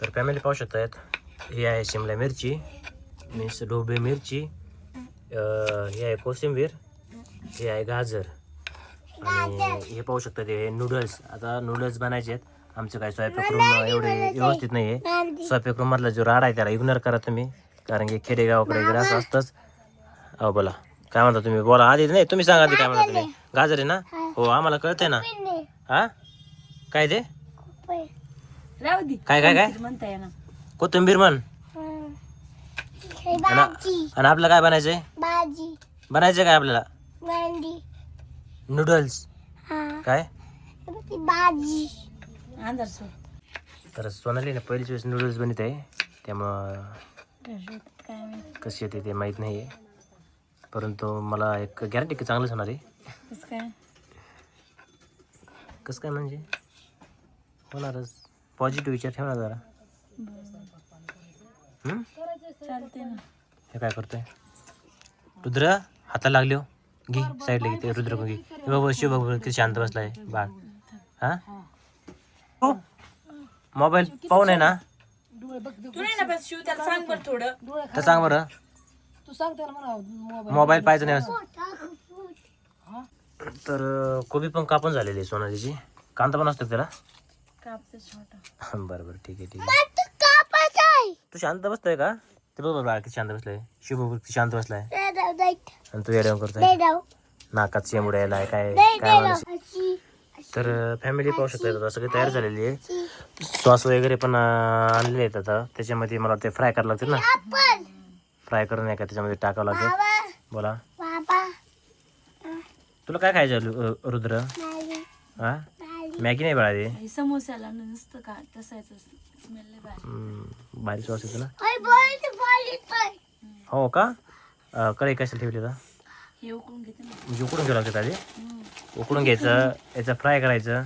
तर फॅमिली पाहू शकतायत, ही आहे शिमला मिरची मीन्स ढोबळी मिरची, ही आहे कोशिंबीर, ही आहे गाजर आणि हे पाहू शकता ते नूडल्स. आता नूडल्स बनायचे आहेत. आमचं काय स्वयंपाक रूम एवढे व्यवस्थित नाही आहे. स्वयंपाक रूममधला जो राडा आहे त्याला इग्नोर करा तुम्ही, कारण की खेडेगावाकडे इकडे असं असतंच. अहो बोला काय म्हणता तुम्ही, बोला आधी नाही तुम्ही सांगा आधी काय म्हणता तुम्ही. गाजर आहे ना? हो आम्हाला कळतंय ना. हा काय ते काय काय काय म्हणताय ना, कोथिंबीर म्हण. आणि आपलं काय बनायचंय, बनायचंय काय आपल्याला नूडल्स काय भाजी अंदर सो. तर सोनाली ना पहिलीच वेळेस नूडल्स बनत आहे, त्यामुळं कशी येते ते माहीत नाही आहे, परंतु मला एक गॅरंटी की चांगलंच होणार आहे. कसं काय म्हणजे होणारच, पॉझिटिव्ह विचार ठेवणार जरा. चालते ना. हे काय करतोय रुद्र, हाताला लागले हो, घे साईडला घे ते रुद्र घे. बाबा शिव बघ किती शांत बसलाय बाळ. हा हो मोबाईल पाहून आहे ना, तर सांग बरं, मोबाईल पाहिजे नाही. तर कोबी पण कापून झालेली आहे सोनालीची, कांदा पण असतो त्याला. बरं बरं ठीक आहे ठीक आहे. तू शांत बसतोय का, ते बरोबर बाळ किती शांत बसलाय, शिव बघ किती शांत बसलाय, आणि तू येड्यावर करतोय नाकात शेंबूड यायला काय काय माणूस. तर फॅमिली पाहू शकता आता सगळी तयार झालेली आहे. सॉस वगैरे पण आणलेले आहेत आता, त्याच्यामध्ये मला ते फ्राय करावं लागतील ना, फ्राय करून नाही का त्याच्यामध्ये टाकावं लागेल. बोला तुला काय खायचं रुद्र? हा मॅगी नाही बाळा, ते समोस्याला नसतं का तसाच स्मेल भारी सॉस येतो ना. हो का, कढई कशाला ठेवली आता, हे उकळून घेते ना. म्हणजे उकडून घ्यावं लागतं आधी, उकडून घ्यायचं, याचं फ्राय करायचं.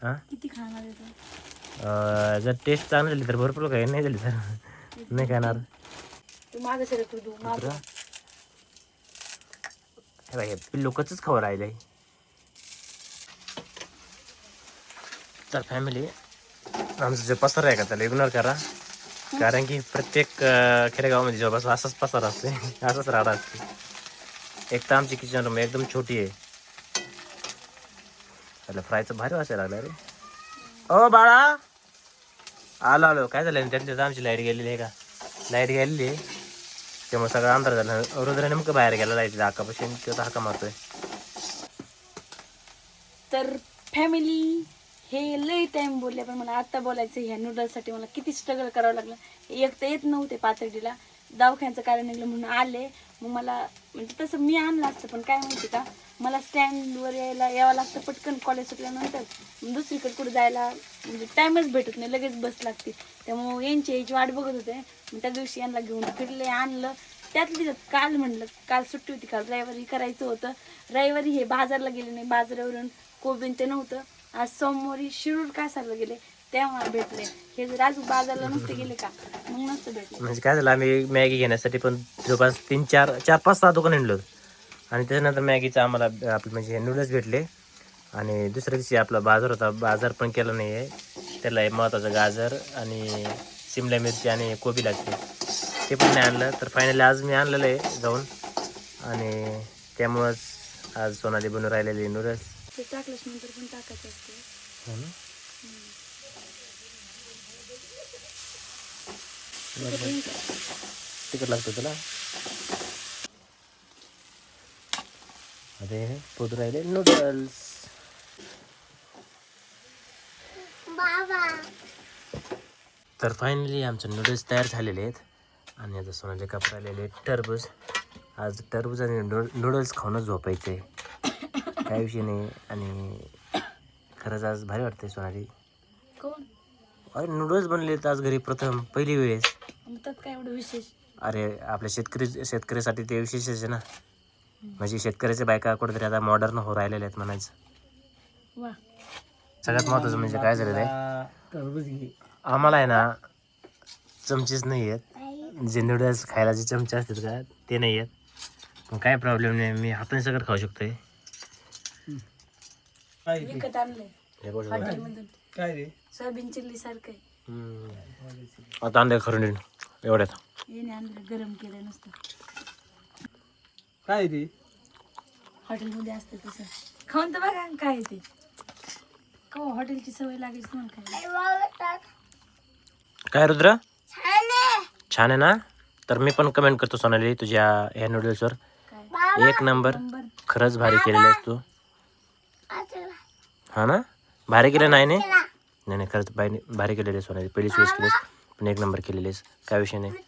हां किती खाणार आहे जर टेस्ट चांगली झाली तर भरपूर काही, नाही झाली तर नाही खाणार. तू मागे सर तू हे पिल्लू कचच खावं राहिलंय. तर फॅमिली आमचं जे पसार आहे का त्याला इग्नोर करा, कारण की प्रत्येक खेडेगावामध्ये जवळपास असाच पसार असते, असाच राडा असते. एक तर आमची किचन रूम एकदम छोटी आहे. त्याला फ्रायचं भारी वाचायला लागलं रे. ओ बाळा आलो आलो, काय झालं त्यातल्या आमची लाईट गेलेली आहे का, लाईट गेलेली आहे त्यामुळे सगळं अंधार झालं. रुद्र नेमकं बाहेर गेला लाईट हाकापासून, तो हाका मारतोय. तर फॅमिली हे लई टाइम बोलले, पण मला आता बोलायचं ह्या नूडल्ससाठी मला किती स्ट्रगल करावं लागलं. एक तर येत नव्हते पातळीला, दवाखान्याचं कारण निघलं म्हणून आले. मग मला म्हणजे तसं मी आणलं असतं, पण काय माहिती का मला स्टँडवर यावं लागतं पटकन कॉलेज सुटल्यानंतर. दुसरीकडे कुठे जायला म्हणजे टाईमच भेटत नाही, लगेच बस लागते. त्यामुळे यायची वाट बघत होते. मग त्या दिवशी यांना घेऊन फिरले, आणलं. त्यातली काल म्हणलं काल सुट्टी होती, काल रविवारी करायचं होतं. रविवारी हे बाजारला गेले नाही, बाजारावरून कोबीन ते नव्हतं. आज सोमवारी शिरूर कासारला गेले तेव्हा भेटले. हे जर आज बाजारला नसते गेले का मग नसतं भेटले. म्हणजे काय झालं, आम्ही मॅगी घेण्यासाठी पण जवळपास 4-5-6 दुकान हिंडलो, आणि त्याच्यानंतर मॅगीचं आम्हाला आपलं म्हणजे नूडल्स भेटले. आणि दुसऱ्या दिवशी आपला बाजार होता, बाजार पण केला नाही आहे. त्याला महत्त्वाचं गाजर आणि शिमला मिरची आणि कोबी लागते, ते पण नाही आणलं. तर फायनली आज मी आणलेलं आहे जाऊन, आणि त्यामुळंच आज सोनाली बनवून राहिलेली नूडल्स. ते टाकल्याच नंतर पण टाकायचं असते. हो ना, तिकट लागतं तुला. अरे पोत राहिले नूडल्स. तर फायनली आमचे नूडल्स तयार झालेले आहेत, आणि आता सोनाली काप राहिलेले टरबूज. आज टरबूज आणि नूडल्स खाऊनच झोपायचं आहे, काय विषय नाही. आणि खरंच आज भारी वाटतंय सोनाली. कोण अरे नूडल्स बनले आज घरी प्रथम पहिली वेळेस. त्यात काय एवढं विशेष? अरे आपल्या शेतकऱ्यासाठी ते विशेषच आहे ना, म्हणजे शेतकऱ्याच्या बायका कुठेतरी आता मॉडर्न हो राहिलेल्या आहेत म्हणायचं. वा, सगळ्यात महत्त्वाचं म्हणजे काय झालेलं आहे, आम्हाला आहे ना चमचेच नाही आहेत. जे नूडल्स खायला जे चमचे असतात का ते नाही आहेत, पण काय प्रॉब्लेम नाही, मी हाताने सगळं खाऊ शकतोय. विकत आणलंय हे गोष्ट हॉटेलमधून. काय रे सोयाबीन चिल्ली सारखं आहे. आता आणलंय खरं एवढ्यात. येणे आणलं गरम केलं नसतं. काय ती हॉटेलमध्ये असतं तसं. खाऊन तर बघा काय आहे ते. हो हॉटेलची सवय लागायची तुम्हाला काय. काय रुद्र छान आहे ना. तर मी पण कमेंट करतो सोनाली तुझ्या ह्या नूडल्सवर. काय 1 नंबर. नंबर. खरंच भारी केलेलं आहेस तू. हा ना भारी केलं नाही नाही खरंच भारी केलेलं आहे सोनाली. पहिलीच वेळेस केलीस पण 1 नंबर केलेलीस. काय विषय नाही.